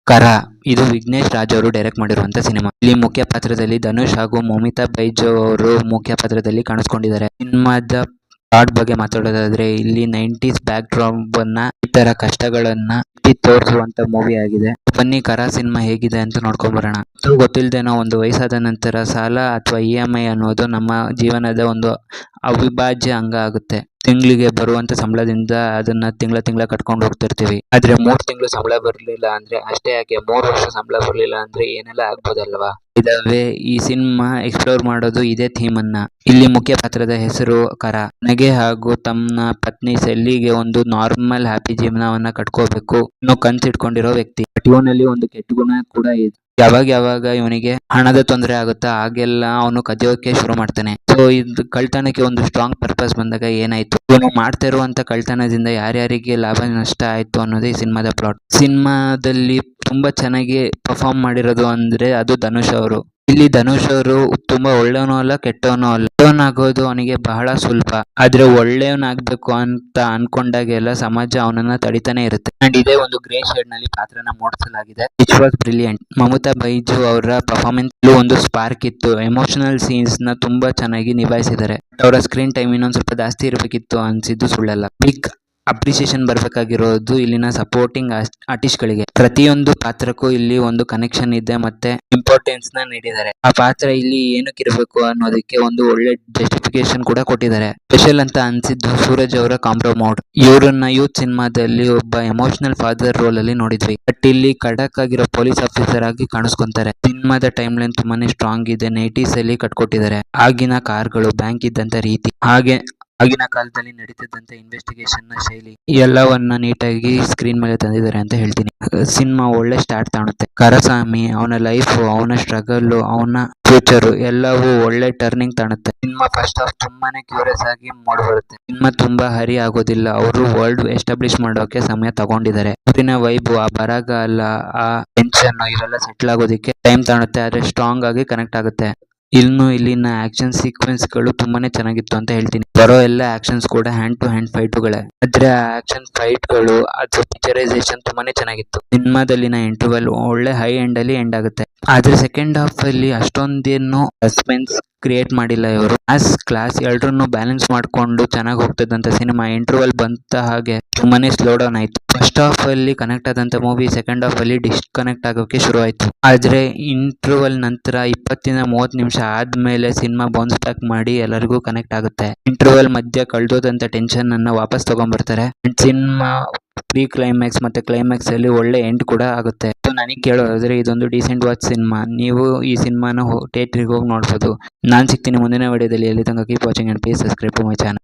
ಕರ ಇದು ವಿಘ್ನೇಶ್ ರಾಜ್ ಅವರು ಡೈರೆಕ್ಟ್ ಮಾಡಿರುವಂತ ಸಿನಿಮಾ. ಇಲ್ಲಿ ಮುಖ್ಯ ಪಾತ್ರದಲ್ಲಿ ಧನುಷ್ ಹಾಗೂ ಮಮಿತಾ ಬೈಜು ಅವರು ಮುಖ್ಯ ಪಾತ್ರದಲ್ಲಿ ಕಾಣಿಸ್ಕೊಂಡಿದ್ದಾರೆ. ಸಿನಿಮಾದ ಪ್ಲಾಟ್ ಬಗ್ಗೆ ಮಾತಾಡೋದಾದ್ರೆ ಇಲ್ಲಿ 90s ಬ್ಯಾಕ್ ಡ್ರಾಪ್ ಅನ್ನ ಇತರ ಕಷ್ಟಗಳನ್ನ ತೋರಿಸುವಂತ ಮೂವಿ ಆಗಿದೆ. ಬನ್ನಿ ಕರ ಸಿನಿಮಾ ಹೇಗಿದೆ ಅಂತ ನೋಡ್ಕೊಂಡ್ ಬರೋಣ. ಗೊತ್ತಿಲ್ಲದೇನೋ ಒಂದು ವಯಸ್ಸಾದ ನಂತರ ಸಾಲ ಅಥವಾ EMI ಅನ್ನೋದು ನಮ್ಮ ಜೀವನದ ಒಂದು ಅವಿಭಾಜ್ಯ ಅಂಗ ಆಗುತ್ತೆ. ತಿಂಗಳಿಗೆ ಬರುವಂತ ಸಂಬಳದಿಂದ ಅದನ್ನ ತಿಂಗಳ ಕಟ್ಕೊಂಡು ಹೋಗ್ತಿರ್ತೀವಿ. ಆದ್ರೆ 3 ತಿಂಗಳು ಸಂಬಳ ಬರ್ಲಿಲ್ಲ ಅಂದ್ರೆ ಅಷ್ಟೇ ಯಾಕೆ 3 ವರ್ಷ ಸಂಬಳ ಬರ್ಲಿಲ್ಲ ಅಂದ್ರೆ ಏನೆಲ್ಲ ಆಗ್ಬೋದಲ್ವಾ. ಇದಾವೆ ಈ ಸಿನಿಮಾ ಎಕ್ಸ್ಪ್ಲೋರ್ ಮಾಡೋದು ಇದೇ ಥೀಮ್ ಅನ್ನ. ಇಲ್ಲಿ ಮುಖ್ಯ ಪಾತ್ರದ ಹೆಸರು ಕರ. ನಗೆ ಹಾಗೂ ತಮ್ಮ ಪತ್ನಿ ಸೆಲ್ಲಿಗೆ ಒಂದು ನಾರ್ಮಲ್ ಹ್ಯಾಪಿ ಜೀವನವನ್ನ ಕಟ್ಕೋಬೇಕು ಅನ್ನೋ ಕನ್ಸಿಟ್ಕೊಂಡಿರೋ ವ್ಯಕ್ತಿ. ಇವನಲ್ಲಿ ಒಂದು ಕೆಟ್ಟ ಗುಣ ಕೂಡ ಇದೆ. ಯಾವಾಗ ಇವನಿಗೆ ಹಣದ ತೊಂದರೆ ಆಗುತ್ತಾ ಆಗೆಲ್ಲ ಅವನು ಕದಿಯೋಕೆ ಶುರು ಮಾಡ್ತಾನೆ. ಸೊ ಇದು ಕಳ್ತನಕ್ಕೆ ಒಂದು ಸ್ಟ್ರಾಂಗ್ ಪರ್ಪಸ್ ಬಂದಾಗ ಏನಾಯ್ತು, ಇವನು ಮಾಡ್ತಾ ಇರುವಂತ ಕಳ್ತನದಿಂದ ಯಾರ್ಯಾರಿಗೆ ಲಾಭ ನಷ್ಟ ಆಯ್ತು ಅನ್ನೋದೇ ಈ ಸಿನಿಮಾದ ಪ್ಲಾಟ್. ಸಿನಿಮಾದಲ್ಲಿ ತುಂಬಾ ಚೆನ್ನಾಗಿ ಪರ್ಫಾರ್ಮ್ ಮಾಡಿರೋದು ಅಂದ್ರೆ ಅದು ಧನುಷ್ ಅವರು. ಇಲ್ಲಿ ಧನುಷ್ ಅವರು ತುಂಬಾ ಒಳ್ಳೆಯವನು ಅಲ್ಲ ಕೆಟ್ಟವನು ಅಲ್ಲ. ಒಳ್ಳೆಯವನಾಗೋದು ಅವನಿಗೆ ಬಹಳ ಸುಲಭ. ಆದ್ರೆ ಒಳ್ಳೆಯವನಾಗ್ಬೇಕು ಅಂತ ಅನ್ಕೊಂಡಾಗೆಲ್ಲ ಸಮಾಜ ಅವನನ್ನ ತಡಿತಾನೆ ಇರುತ್ತೆ. ಅಂಡ್ ಇದೇ ಒಂದು ಗ್ರೇ ಶೇಡ್ ನಲ್ಲಿ ಪಾತ್ರನ ಮೂಡಿಸಲಾಗಿದೆ. Which was brilliant. Mamitha Baiju ಅವರ ಪರ್ಫಾರ್ಮೆನ್ಸ್ ಒಂದು ಸ್ಪಾರ್ಕ್ ಇತ್ತು. ಎಮೋಷನಲ್ ಸೀನ್ಸ್ ನ ತುಂಬಾ ಚೆನ್ನಾಗಿ ನಿಭಾಯಿಸಿದ್ದಾರೆ. ಅವರ ಸ್ಕ್ರೀನ್ ಟೈಮ್ ಇನ್ನೊಂದ್ ಸ್ವಲ್ಪ ಜಾಸ್ತಿ ಇರಬೇಕಿತ್ತು ಅನ್ಸಿದ್ದು ಸುಳ್ಳಲ್ಲ. ಬಿಗ್ ಅಪ್ರಿಸಿಯೇಷನ್ ಬರ್ಬೇಕಾಗಿರೋದು ಇಲ್ಲಿನ ಸಪೋರ್ಟಿಂಗ್ ಆರ್ಟಿಸ್ಟ್ ಗಳಿಗೆ. ಪ್ರತಿಯೊಂದು ಪಾತ್ರಕ್ಕೂ ಇಲ್ಲಿ ಒಂದು ಕನೆಕ್ಷನ್ ಇದೆ ಮತ್ತೆ ಇಂಪಾರ್ಟೆನ್ಸ್ ನ ನೀಡಿದ್ದಾರೆ. ಆ ಪಾತ್ರ ಇಲ್ಲಿ ಏನಕ್ಕಿರಬೇಕು ಅನ್ನೋದಕ್ಕೆ ಒಂದು ಒಳ್ಳೆ ಜಸ್ಟಿಫಿಕೇಶನ್ ಕೂಡ ಕೊಟ್ಟಿದ್ದಾರೆ. ಸ್ಪೆಷಲ್ ಅಂತ ಅನ್ಸಿದ್ದು ಸೂರಜ್ ಅವರ ಕಾಂಪ್ರೋ ಮೋಡ್. ಇವರನ್ನ ಯೂತ್ ಸಿನಿಮಾದಲ್ಲಿ ಒಬ್ಬ ಎಮೋಷನಲ್ ಫಾದರ್ ರೋಲ್ ಅಲ್ಲಿ ನೋಡಿದ್ವಿ. ಬಟ್ ಇಲ್ಲಿ ಖಡಕ್ ಆಗಿರೋ ಪೊಲೀಸ್ ಆಫೀಸರ್ ಆಗಿ ಕಾಣಿಸ್ಕೊಂತಾರೆ. ಸಿನಿಮಾದ ಟೈಮ್ ಲೈನ್ ತುಂಬಾನೇ ಸ್ಟ್ರಾಂಗ್ ಇದೆ. 90s ಅಲ್ಲಿ ಕಟ್ಕೊಟ್ಟಿದ್ದಾರೆ. ಆಗಿನ ಕಾರ್ಗಳು, ಬ್ಯಾಂಕ್ ಇದ್ದಂತ ರೀತಿ, ಆಗಿನ ಕಾಲದಲ್ಲಿ ನಡೀತಿದ್ದಂತ ಇನ್ವೆಸ್ಟಿಗೇಷನ್ ನ ಶೈಲಿ ಎಲ್ಲವನ್ನ ನೀಟಾಗಿ ಸ್ಕ್ರೀನ್ ಮೇಲೆ ತಂದಿದ್ದಾರೆ ಅಂತ ಹೇಳ್ತೀನಿ. ಸಿನಿಮಾ ಒಳ್ಳೆ ಸ್ಟಾರ್ಟ್ ಕಾಣುತ್ತೆ. ಕರಸ್ವಾಮಿ ಅವನ ಲೈಫ್, ಅವನ ಸ್ಟ್ರಗಲ್, ಅವನ ಫ್ಯೂಚರ್ ಎಲ್ಲವೂ ಒಳ್ಳೆ ಟರ್ನಿಂಗ್ ಕಾಣುತ್ತೆ. ಸಿನಿಮಾ ಫಸ್ಟ್ ಹಾಫ್ ತುಂಬಾನೇ ಕ್ಯೂರಿಯಸ್ ಆಗಿ ಮೂಡಿಬರುತ್ತೆ. ಸಿನಿಮಾ ತುಂಬಾ ಹರಿ ಆಗೋದಿಲ್ಲ. ಅವರು ವರ್ಲ್ಡ್ ಎಸ್ಟಾಬ್ಲಿಷ್ ಮಾಡೋಕೆ ಸಮಯ ತಗೊಂಡಿದ್ದಾರೆ. ಊರಿನ ವೈಬು, ಆ ಬರಗಾಲ, ಆ ಟೆನ್ಷನ್ ಇವೆಲ್ಲ ಸೆಟ್ಲ್ ಆಗೋದಿಕ್ಕೆ ಟೈಮ್ ತಗೊಳುತ್ತೆ. ಆದ್ರೆ ಸ್ಟ್ರಾಂಗ್ ಆಗಿ ಕನೆಕ್ಟ್ ಆಗುತ್ತೆ. ಇಲ್ಲಿನ ಆಕ್ಷನ್ ಸೀಕ್ವೆನ್ಸ್ ಗಳು ತುಂಬಾನೇ ಚೆನ್ನಾಗಿತ್ತು ಅಂತ ಹೇಳ್ತೀನಿ. ಬರೋ ಎಲ್ಲ ಆಕ್ಷನ್ಸ್ ಕೂಡ ಹ್ಯಾಂಡ್ ಟು ಹ್ಯಾಂಡ್ ಫೈಟ್ಗಳೇ. ಆದ್ರೆ ಆ ಆಕ್ಷನ್ ಫೈಟ್ ಗಳು ಅದು ಪಿಕ್ಚರೈಸೇಷನ್ ತುಂಬಾನೇ ಚೆನ್ನಾಗಿತ್ತು. ಸಿನಿಮಾದಲ್ಲಿನ ಇಂಟರ್ವಲ್ ಒಳ್ಳೆ ಹೈ ಎಂಡ್ ಅಲ್ಲಿ ಎಂಡ್ ಆಗುತ್ತೆ. ಆದ್ರೆ ಸೆಕೆಂಡ್ ಹಾಫ್ ಅಲ್ಲಿ ಅಷ್ಟೊಂದೇನು ಸಸ್ಪೆನ್ಸ್ ಕ್ರಿಯೇಟ್ ಮಾಡಿಲ್ಲ ಇವರು. ಕ್ಲಾಸ್ ಎರಡರನ್ನು ಬ್ಯಾಲೆನ್ಸ್ ಮಾಡ್ಕೊಂಡು ಚೆನ್ನಾಗಿ ಹೋಗ್ತದಂತ ಸಿನಿಮಾ ಇಂಟರ್ವಲ್ ಬಂತ ಹಾಗೆ ತುಂಬಾನೇ ಸ್ಲೋ ಡೌನ್ ಆಯ್ತು. ಫಸ್ಟ್ ಹಾಫ್ ಅಲ್ಲಿ ಕನೆಕ್ಟ್ ಆದಂತ ಮೂವಿ ಸೆಕೆಂಡ್ ಹಾಫ್ ಅಲ್ಲಿ ಡಿಸ್ಕನೆಕ್ಟ್ ಆಗೋಕೆ ಶುರು ಆಯ್ತು. ಆದ್ರೆ ಇಂಟರ್ವಲ್ ನಂತರ 20-30 ನಿಮಿಷ ಆದ್ಮೇಲೆ ಸಿನಿಮಾ ಬೌನ್ಸ್ ಬ್ಯಾಕ್ ಮಾಡಿ ಎಲ್ಲರಿಗೂ ಕನೆಕ್ಟ್ ಆಗುತ್ತೆ. ಇಂಟರ್ವಲ್ ಮಧ್ಯ ಕಳ್ದೋದಂತ ಟೆನ್ಷನ್ ಅನ್ನ ವಾಪಸ್ ತಗೊಂಡ್ಬರ್ತಾರೆ. ಸಿನಿಮಾ ಪ್ರೀ ಕ್ಲೈಮ್ಯಾಕ್ಸ್ ಮತ್ತೆ ಕ್ಲೈಮ್ಯಾಕ್ಸ್ ಅಲ್ಲಿ ಒಳ್ಳೆ ಎಂಡ್ ಕೂಡ ಆಗುತ್ತೆ. ನನಗೆ ಕೇಳೋದಾದ್ರೆ ಇದೊಂದು ಡೀಸೆಂಟ್ ವಾಚ್ ಸಿನಿಮಾ. ನೀವು ಈ ಸಿನಿಮಾನ ಥಿಯೇಟರ್ಗೆ ಹೋಗಿ ನೋಡ್ಬೋದು. ನಾನು ಸಿಗ್ತೀನಿ ಮುಂದಿನ ವಿಡಿಯೋದಲ್ಲಿ. ಎಲ್ಲಿ ತನಕ keep watching and please subscribe to my channel.